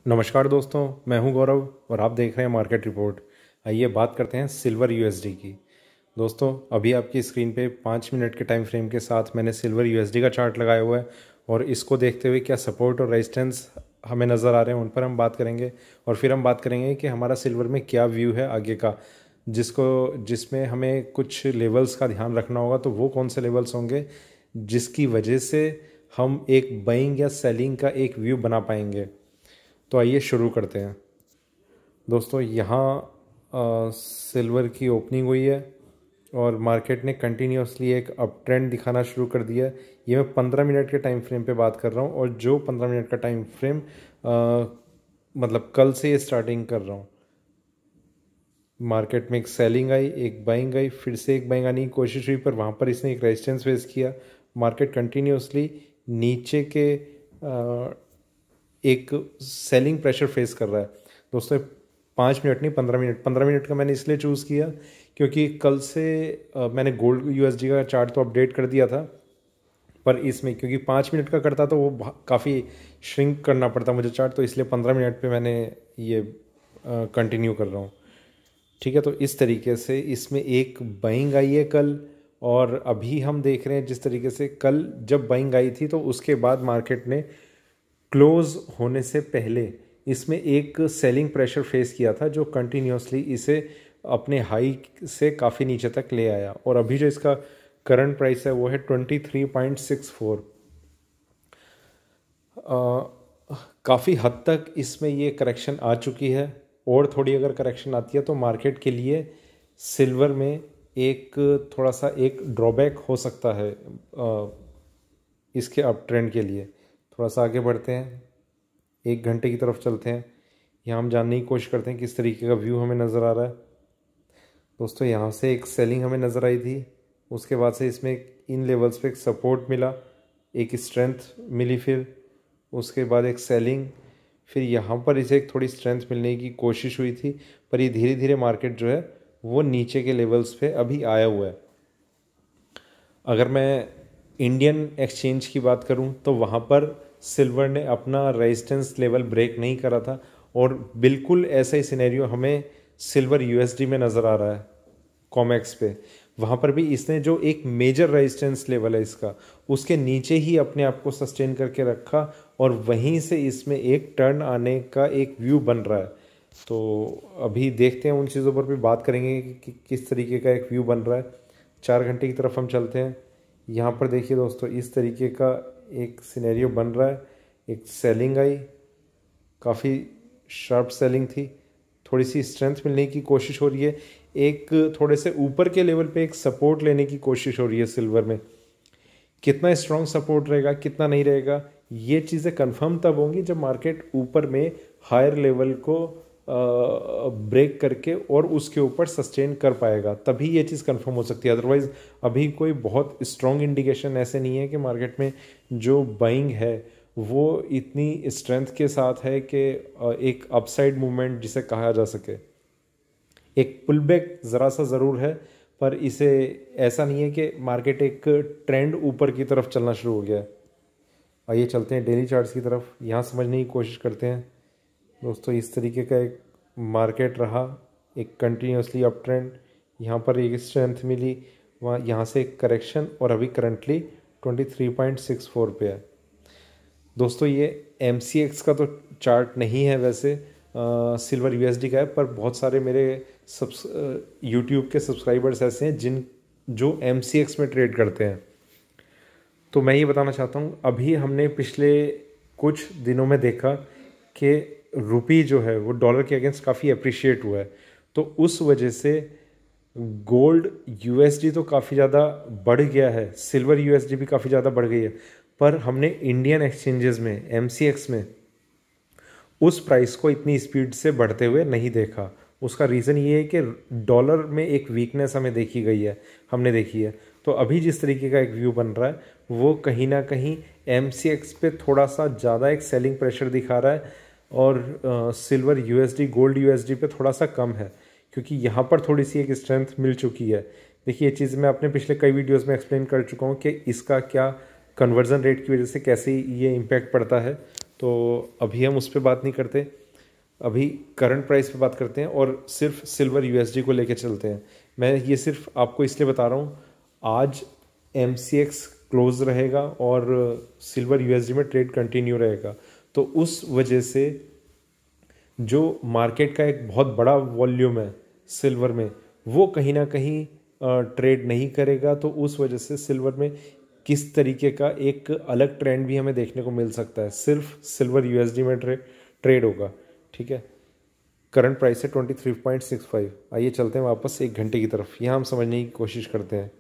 नमस्कार दोस्तों, मैं हूं गौरव और आप देख रहे हैं मार्केट रिपोर्ट। आइए बात करते हैं सिल्वर यूएसडी की। दोस्तों, अभी आपकी स्क्रीन पे 5 मिनट के टाइम फ्रेम के साथ मैंने सिल्वर यूएसडी का चार्ट लगाया हुआ है और इसको देखते हुए क्या सपोर्ट और रेजिस्टेंस हमें नज़र आ रहे हैं उन पर हम बात करेंगे। और फिर हम बात करेंगे कि हमारा सिल्वर में क्या व्यू है आगे का, जिसमें हमें कुछ लेवल्स का ध्यान रखना होगा। तो वो कौन से लेवल्स होंगे जिसकी वजह से हम एक बाइंग या सेलिंग का एक व्यू बना पाएंगे। तो आइए शुरू करते हैं। दोस्तों, यहाँ सिल्वर की ओपनिंग हुई है और मार्केट ने कंटिन्यूसली एक अप ट्रेंड दिखाना शुरू कर दिया है। ये मैं 15 मिनट के टाइम फ्रेम पे बात कर रहा हूँ और जो 15 मिनट का टाइम फ्रेम मतलब कल से ये स्टार्टिंग कर रहा हूँ। मार्केट में एक सेलिंग आई, एक बाइंग आई, फिर से एक बाइंग आने की कोशिश हुई, पर वहाँ पर इसने एक रेजिस्टेंस फेस किया। मार्केट कंटिन्यूसली नीचे के एक सेलिंग प्रेशर फेस कर रहा है। दोस्तों, 5 मिनट नहीं, 15 मिनट। 15 मिनट का मैंने इसलिए चूज़ किया क्योंकि कल से मैंने गोल्ड यूएसडी का चार्ट तो अपडेट कर दिया था, पर इसमें क्योंकि 5 मिनट का करता तो वो काफ़ी श्रिंक करना पड़ता मुझे चार्ट, तो इसलिए 15 मिनट पे मैंने ये कंटिन्यू कर रहा हूँ। ठीक है, तो इस तरीके से इसमें एक बाइंग आई है कल, और अभी हम देख रहे हैं जिस तरीके से कल जब बाइंग आई थी तो उसके बाद मार्केट ने क्लोज होने से पहले इसमें एक सेलिंग प्रेशर फेस किया था जो कंटिन्यूसली इसे अपने हाई से काफ़ी नीचे तक ले आया। और अभी जो इसका करंट प्राइस है वो है 23.64। काफ़ी हद तक इसमें ये करेक्शन आ चुकी है, और थोड़ी अगर करेक्शन आती है तो मार्केट के लिए सिल्वर में एक थोड़ा सा एक ड्रॉबैक हो सकता है इसके अप ट्रेंड के लिए। थोड़ा सा आगे बढ़ते हैं, 1 घंटे की तरफ चलते हैं। यहाँ हम जानने की कोशिश करते हैं किस तरीके का व्यू हमें नज़र आ रहा है। दोस्तों, यहाँ से एक सेलिंग हमें नज़र आई थी, उसके बाद से इसमें इन लेवल्स पे एक सपोर्ट मिला, एक स्ट्रेंथ मिली, फिर उसके बाद एक सेलिंग, फिर यहाँ पर इसे एक थोड़ी स्ट्रेंथ मिलने की कोशिश हुई थी, पर ये धीरे धीरे मार्केट जो है वो नीचे के लेवल्स पे अभी आया हुआ है। अगर मैं इंडियन एक्सचेंज की बात करूं तो वहाँ पर सिल्वर ने अपना रेजिस्टेंस लेवल ब्रेक नहीं करा था, और बिल्कुल ऐसा ही सिनेरियो हमें सिल्वर यूएसडी में नज़र आ रहा है कॉमेक्स पे। वहाँ पर भी इसने जो एक मेजर रेजिस्टेंस लेवल है इसका, उसके नीचे ही अपने आप को सस्टेन करके रखा, और वहीं से इसमें एक टर्न आने का एक व्यू बन रहा है। तो अभी देखते हैं, उन चीज़ों पर भी बात करेंगे कि किस तरीके का एक व्यू बन रहा है। 4 घंटे की तरफ हम चलते हैं। यहाँ पर देखिए दोस्तों, इस तरीके का एक सिनेरियो बन रहा है। एक सेलिंग आई, काफ़ी शार्प सेलिंग थी, थोड़ी सी स्ट्रेंथ मिलने की कोशिश हो रही है, एक थोड़े से ऊपर के लेवल पे एक सपोर्ट लेने की कोशिश हो रही है सिल्वर में। कितना स्ट्रॉन्ग सपोर्ट रहेगा, कितना नहीं रहेगा, ये चीज़ें कंफर्म तब होंगी जब मार्केट ऊपर में हायर लेवल को ब्रेक करके और उसके ऊपर सस्टेन कर पाएगा, तभी ये चीज़ कंफर्म हो सकती है। अदरवाइज़ अभी कोई बहुत स्ट्रॉन्ग इंडिकेशन ऐसे नहीं है कि मार्केट में जो बाइंग है वो इतनी स्ट्रेंथ के साथ है कि एक अपसाइड मूवमेंट जिसे कहा जा सके। एक पुल बैक ज़रा सा ज़रूर है, पर इसे ऐसा नहीं है कि मार्केट एक ट्रेंड ऊपर की तरफ चलना शुरू हो गया है। आइए चलते हैं डेली चार्ट्स की तरफ, यहाँ समझने की कोशिश करते हैं। दोस्तों, इस तरीके का एक मार्केट रहा, एक कंटिन्यूसली अप ट्रेंड, यहाँ पर एक स्ट्रेंथ मिली, वहाँ यहाँ से एक करेक्शन, और अभी करंटली 23.64 पे है। दोस्तों, ये MCX का तो चार्ट नहीं है वैसे, सिल्वर यूएसडी का है, पर बहुत सारे मेरे यूट्यूब के सब्सक्राइबर्स ऐसे हैं जो MCX में ट्रेड करते हैं। तो मैं ये बताना चाहता हूँ, अभी हमने पिछले कुछ दिनों में देखा कि रुपी जो है वो डॉलर के अगेंस्ट काफ़ी अप्रिशिएट हुआ है, तो उस वजह से गोल्ड यूएसडी तो काफ़ी ज़्यादा बढ़ गया है, सिल्वर यूएसडी भी काफ़ी ज़्यादा बढ़ गई है, पर हमने इंडियन एक्सचेंजेस में MCX में उस प्राइस को इतनी स्पीड से बढ़ते हुए नहीं देखा। उसका रीज़न ये है कि डॉलर में एक वीकनेस हमें हमने देखी है। तो अभी जिस तरीके का एक व्यू बन रहा है वो कहीं ना कहीं MCX पे थोड़ा सा ज़्यादा एक सेलिंग प्रेशर दिखा रहा है, और सिल्वर यूएसडी गोल्ड यूएसडी पे थोड़ा सा कम है, क्योंकि यहाँ पर थोड़ी सी एक स्ट्रेंथ मिल चुकी है। देखिए, ये चीज़ मैं अपने पिछले कई वीडियोज़ में एक्सप्लेन कर चुका हूँ कि इसका क्या कन्वर्जन रेट की वजह से कैसे ये इम्पैक्ट पड़ता है। तो अभी हम उस पर बात नहीं करते, अभी करंट प्राइस पे बात करते हैं और सिर्फ सिल्वर यूएसडी को लेके चलते हैं। मैं ये सिर्फ आपको इसलिए बता रहा हूँ, आज एमसीएक्स क्लोज रहेगा और सिल्वर यूएसडी में ट्रेड कंटिन्यू रहेगा, तो उस वजह से जो मार्केट का एक बहुत बड़ा वॉल्यूम है सिल्वर में, वो कहीं ना कहीं ट्रेड नहीं करेगा। तो उस वजह से सिल्वर में किस तरीके का एक अलग ट्रेंड भी हमें देखने को मिल सकता है, सिर्फ सिल्वर यूएसडी में ट्रेड होगा। ठीक है, करंट प्राइस है 23.65। आइए चलते हैं वापस 1 घंटे की तरफ, यहाँ हम समझने की कोशिश करते हैं।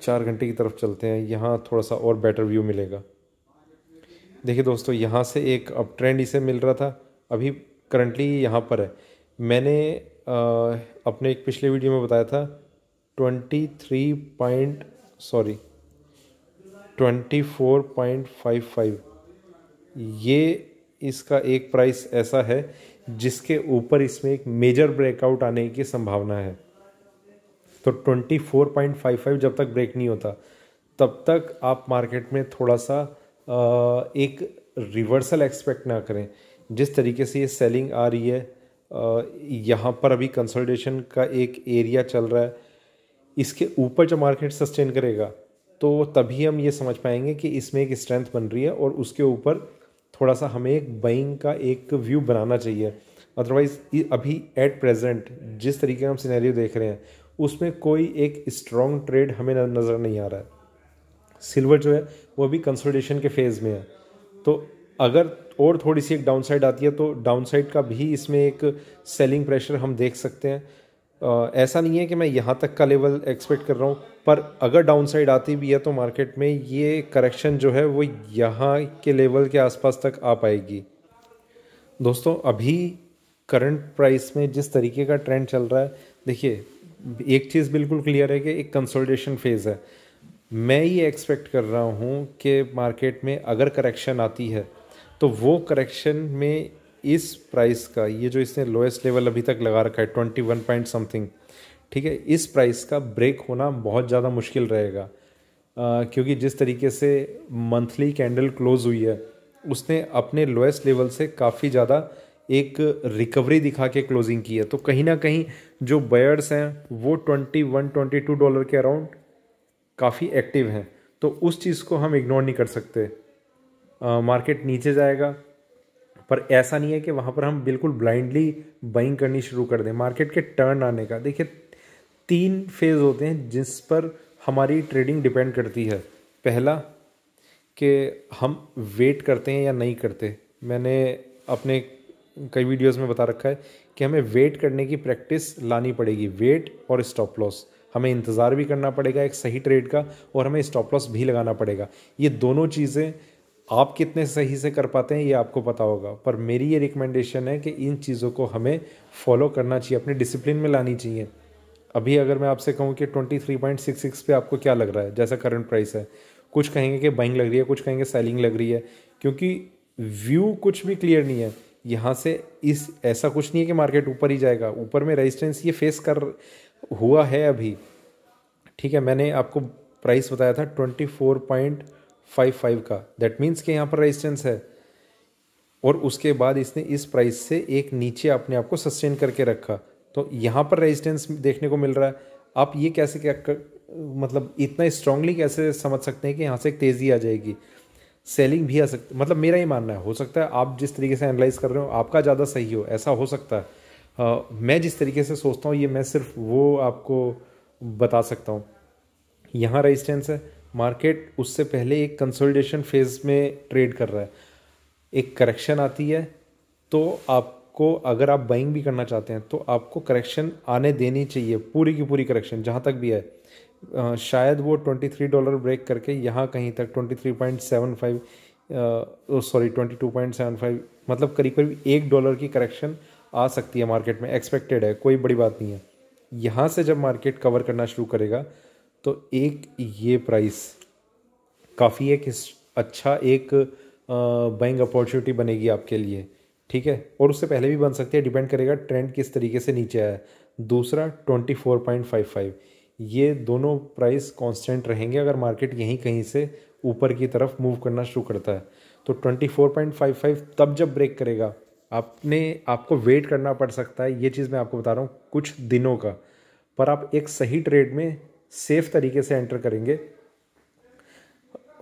4 घंटे की तरफ चलते हैं, यहाँ थोड़ा सा और बेटर व्यू मिलेगा। देखिए दोस्तों, यहाँ से एक अप ट्रेंड इसे मिल रहा था, अभी करंटली यहाँ पर है। मैंने अपने एक पिछले वीडियो में बताया था 24.55, ये इसका एक प्राइस ऐसा है जिसके ऊपर इसमें एक मेजर ब्रेकआउट आने की संभावना है। तो 24.55 जब तक ब्रेक नहीं होता तब तक आप मार्केट में थोड़ा सा एक रिवर्सल एक्सपेक्ट ना करें। जिस तरीके से ये सेलिंग आ रही है, यहाँ पर अभी कंसोलिडेशन का एक एरिया चल रहा है, इसके ऊपर जब मार्केट सस्टेन करेगा तो तभी हम ये समझ पाएंगे कि इसमें एक स्ट्रेंथ बन रही है और उसके ऊपर थोड़ा सा हमें एक बाइंग का एक व्यू बनाना चाहिए। अदरवाइज अभी एट प्रेजेंट जिस तरीके का हम सिनेरियो देख रहे हैं उसमें कोई एक स्ट्रॉन्ग ट्रेड हमें नज़र नहीं आ रहा है। सिल्वर जो है वो अभी कंसोलिडेशन के फेज़ में है, तो अगर और थोड़ी सी एक डाउनसाइड आती है तो डाउनसाइड का भी इसमें एक सेलिंग प्रेशर हम देख सकते हैं। ऐसा नहीं है कि मैं यहाँ तक का लेवल एक्सपेक्ट कर रहा हूँ, पर अगर डाउनसाइड आती भी है तो मार्केट में ये करेक्शन जो है वो यहाँ के लेवल के आसपास तक आ पाएगी। दोस्तों, अभी करंट प्राइस में जिस तरीके का ट्रेंड चल रहा है, देखिए एक चीज़ बिल्कुल क्लियर है कि एक कंसोलिडेशन फेज़ है। मैं ये एक्सपेक्ट कर रहा हूँ कि मार्केट में अगर करेक्शन आती है तो वो करेक्शन में इस प्राइस का, ये जो इसने लोएस्ट लेवल अभी तक लगा रखा है 21 पॉइंट समथिंग, ठीक है, इस प्राइस का ब्रेक होना बहुत ज़्यादा मुश्किल रहेगा। क्योंकि जिस तरीके से मंथली कैंडल क्लोज हुई है उसने अपने लोएस्ट लेवल से काफ़ी ज़्यादा एक रिकवरी दिखा के क्लोजिंग की है। तो कहीं ना कहीं जो बायर्स हैं वो $21-22 के अराउंड काफ़ी एक्टिव हैं, तो उस चीज़ को हम इग्नोर नहीं कर सकते। मार्केट नीचे जाएगा, पर ऐसा नहीं है कि वहाँ पर हम बिल्कुल ब्लाइंडली बाइंग करनी शुरू कर दें। मार्केट के टर्न आने का देखिए 3 फेज़ होते हैं जिस पर हमारी ट्रेडिंग डिपेंड करती है। पहला कि हम वेट करते हैं या नहीं करते। मैंने अपने कई वीडियोस में बता रखा है कि हमें वेट करने की प्रैक्टिस लानी पड़ेगी। वेट और स्टॉप लॉस, हमें इंतज़ार भी करना पड़ेगा एक सही ट्रेड का, और हमें स्टॉप लॉस भी लगाना पड़ेगा। ये दोनों चीज़ें आप कितने सही से कर पाते हैं ये आपको पता होगा, पर मेरी ये रिकमेंडेशन है कि इन चीज़ों को हमें फॉलो करना चाहिए, अपने डिसिप्लिन में लानी चाहिए। अभी अगर मैं आपसे कहूँ कि 23.66 पे आपको क्या लग रहा है जैसा करंट प्राइस है, कुछ कहेंगे कि बाइंग लग रही है, कुछ कहेंगे सेलिंग लग रही है, क्योंकि व्यू कुछ भी क्लियर नहीं है। यहाँ से इस ऐसा कुछ नहीं है कि मार्केट ऊपर ही जाएगा, ऊपर में रेजिस्टेंस ये फेस कर हुआ है अभी। ठीक है, मैंने आपको प्राइस बताया था 24.55 का, दैट मीन्स कि यहाँ पर रेजिस्टेंस है, और उसके बाद इसने इस प्राइस से एक नीचे अपने आप को सस्टेन करके रखा, तो यहाँ पर रेजिस्टेंस देखने को मिल रहा है। आप ये कैसे मतलब इतना स्ट्रांगली कैसे समझ सकते हैं कि यहाँ से एक तेज़ी आ जाएगी, सेलिंग भी आ सकती, मतलब मेरा ही मानना है। हो सकता है आप जिस तरीके से एनालाइज कर रहे हो आपका ज़्यादा सही हो, ऐसा हो सकता है। मैं जिस तरीके से सोचता हूँ ये मैं सिर्फ वो आपको बता सकता हूँ। यहाँ रेजिस्टेंस है, मार्केट उससे पहले एक कंसोलिडेशन फेज में ट्रेड कर रहा है, एक करेक्शन आती है तो आपको, अगर आप बाइंग भी करना चाहते हैं तो आपको करेक्शन आने देनी चाहिए, पूरी की पूरी करेक्शन जहाँ तक भी है। शायद वो $23 ब्रेक करके यहाँ कहीं तक 23.75 सॉरी 22.75, मतलब करीब करीब $1 की करेक्शन आ सकती है मार्केट में, एक्सपेक्टेड है, कोई बड़ी बात नहीं है। यहाँ से जब मार्केट कवर करना शुरू करेगा तो एक ये प्राइस काफ़ी एक अच्छा एक बाइंग अपॉर्चुनिटी बनेगी आपके लिए, ठीक है, और उससे पहले भी बन सकती है, डिपेंड करेगा ट्रेंड किस तरीके से नीचे आया है। दूसरा 24.55, ये दोनों प्राइस कांस्टेंट रहेंगे अगर मार्केट यहीं कहीं से ऊपर की तरफ मूव करना शुरू करता है। तो 24.55 तब जब ब्रेक करेगा आपको वेट करना पड़ सकता है। ये चीज़ मैं आपको बता रहा हूँ कुछ दिनों का, पर आप एक सही ट्रेड में सेफ तरीके से एंटर करेंगे।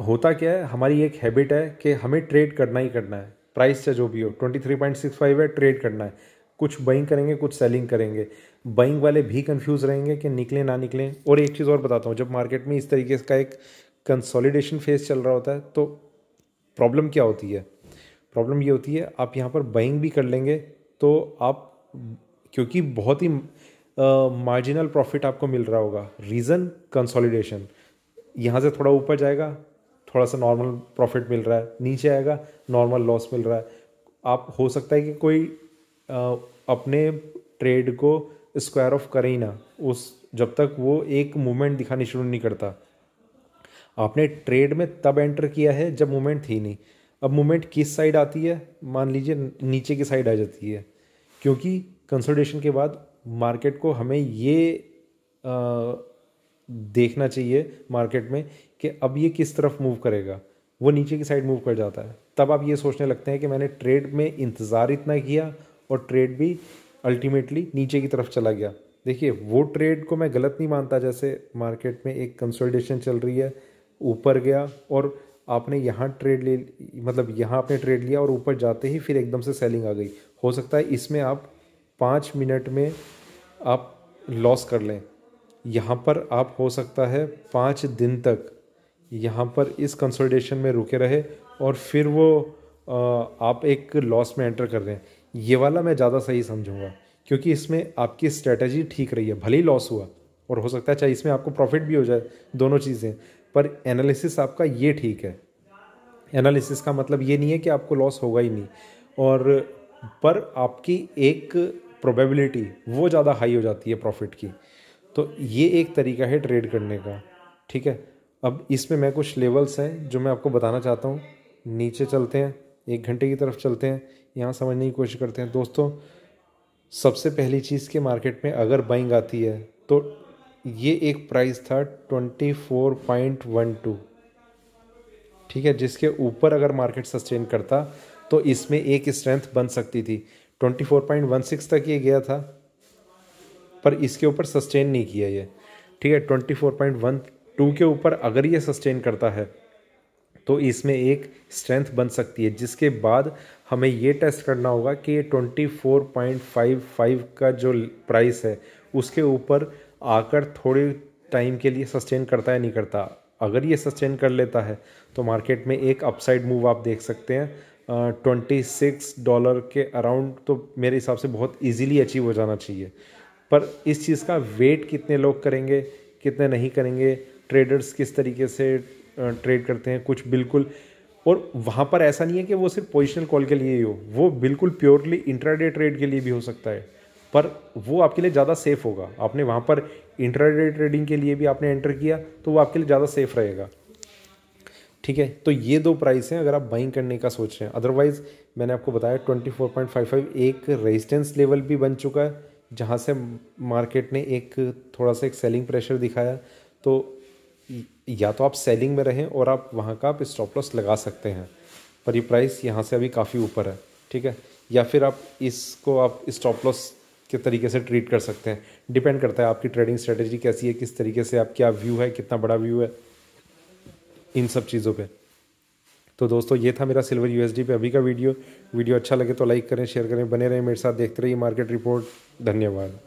होता क्या है, हमारी एक हैबिट है कि हमें ट्रेड करना ही करना है, प्राइस चाहे जो भी हो। 23.65 है, ट्रेड करना है। कुछ बाइंग करेंगे, कुछ सेलिंग करेंगे। बाइंग वाले भी कंफ्यूज रहेंगे कि निकले ना निकले। और एक चीज़ और बताता हूँ, जब मार्केट में इस तरीके का एक कंसोलिडेशन फेज चल रहा होता है तो प्रॉब्लम क्या होती है? प्रॉब्लम ये होती है, आप यहाँ पर बाइंग भी कर लेंगे तो आप, क्योंकि बहुत ही मार्जिनल प्रॉफिट आपको मिल रहा होगा। रीज़न कंसोलिडेशन, यहाँ से थोड़ा ऊपर जाएगा, थोड़ा सा नॉर्मल प्रॉफिट मिल रहा है, नीचे आएगा नॉर्मल लॉस मिल रहा है। आप हो सकता है कि कोई अपने ट्रेड को स्क्वायर ऑफ करे ही ना, उस जब तक वो एक मूवमेंट दिखानी शुरू नहीं करता। आपने ट्रेड में तब एंटर किया है जब मूवमेंट थी नहीं। अब मूवमेंट किस साइड आती है? मान लीजिए नीचे की साइड आ जाती है, क्योंकि कंसोलिडेशन के बाद मार्केट को हमें ये देखना चाहिए मार्केट में कि अब ये किस तरफ मूव करेगा। वो नीचे की साइड मूव कर जाता है, तब आप ये सोचने लगते हैं कि मैंने ट्रेड में इंतज़ार इतना किया और ट्रेड भी अल्टीमेटली नीचे की तरफ चला गया। देखिए, वो ट्रेड को मैं गलत नहीं मानता। जैसे मार्केट में एक कंसोलिडेशन चल रही है, ऊपर गया और आपने यहाँ ट्रेड ले, मतलब यहाँ आपने ट्रेड लिया और ऊपर जाते ही फिर एकदम से सेलिंग आ गई। हो सकता है इसमें आप 5 मिनट में आप लॉस कर लें। यहाँ पर आप हो सकता है 5 दिन तक यहाँ पर इस कंसोलिडेशन में रुके रहे और फिर वो आप एक लॉस में एंटर कर रहे हैं। ये वाला मैं ज़्यादा सही समझूंगा, क्योंकि इसमें आपकी स्ट्रेटजी ठीक रही है। भले ही लॉस हुआ और हो सकता है चाहे इसमें आपको प्रॉफिट भी हो जाए, दोनों चीज़ें, पर एनालिसिस आपका ये ठीक है। एनालिसिस का मतलब ये नहीं है कि आपको लॉस होगा ही नहीं, और पर आपकी एक प्रोबेबिलिटी वो ज़्यादा हाई हो जाती है प्रॉफिट की। तो ये एक तरीका है ट्रेड करने का, ठीक है। अब इसमें मैं कुछ लेवल्स हैं जो मैं आपको बताना चाहता हूँ। नीचे चलते हैं, 1 घंटे की तरफ चलते हैं, यहाँ समझने की कोशिश करते हैं। दोस्तों, सबसे पहली चीज़ के मार्केट में अगर बाइंग आती है तो ये एक प्राइस था 24.12, ठीक है, जिसके ऊपर अगर मार्केट सस्टेन करता तो इसमें एक स्ट्रेंथ बन सकती थी। 24.16 तक ये गया था, पर इसके ऊपर सस्टेन नहीं किया ये, ठीक है। 24.12 के ऊपर अगर ये सस्टेन करता है तो इसमें एक स्ट्रेंथ बन सकती है, जिसके बाद हमें ये टेस्ट करना होगा कि 24.55 का जो प्राइस है उसके ऊपर आकर थोड़ी टाइम के लिए सस्टेन करता है नहीं करता। अगर ये सस्टेन कर लेता है तो मार्केट में एक अपसाइड मूव आप देख सकते हैं। $26 के अराउंड तो मेरे हिसाब से बहुत इजीली अचीव हो जाना चाहिए। पर इस चीज़ का वेट कितने लोग करेंगे, कितने नहीं करेंगे, ट्रेडर्स किस तरीके से ट्रेड करते हैं, कुछ बिल्कुल। और वहाँ पर ऐसा नहीं है कि वो सिर्फ पोजिशनल कॉल के लिए ही हो, वो बिल्कुल प्योरली इंट्राडे ट्रेड के लिए भी हो सकता है, पर वो आपके लिए ज़्यादा सेफ होगा। आपने वहाँ पर इंट्राडे ट्रेडिंग के लिए भी आपने एंटर किया तो वो आपके लिए ज़्यादा सेफ रहेगा, ठीक है। तो ये 2 प्राइस हैं अगर आप बाइंग करने का सोच रहे हैं। अदरवाइज़ मैंने आपको बताया 24.55 एक रेजिस्टेंस लेवल भी बन चुका है, जहाँ से मार्केट ने एक थोड़ा सा एक सेलिंग प्रेशर दिखाया। तो या तो आप सेलिंग में रहें और आप वहाँ का आप स्टॉप लॉस लगा सकते हैं, पर ये प्राइस यहाँ से अभी काफ़ी ऊपर है, ठीक है। या फिर आप इसको आप स्टॉप लॉस के तरीके से ट्रीट कर सकते हैं। डिपेंड करता है आपकी ट्रेडिंग स्ट्रेटेजी कैसी है, किस तरीके से आप, क्या व्यू है, कितना बड़ा व्यू है, इन सब चीज़ों पे। तो दोस्तों, ये था मेरा सिल्वर यूएसडी पे अभी का वीडियो अच्छा लगे तो लाइक करें, शेयर करें, बने रहें मेरे साथ, देखते रहिए मार्केट रिपोर्ट। धन्यवाद।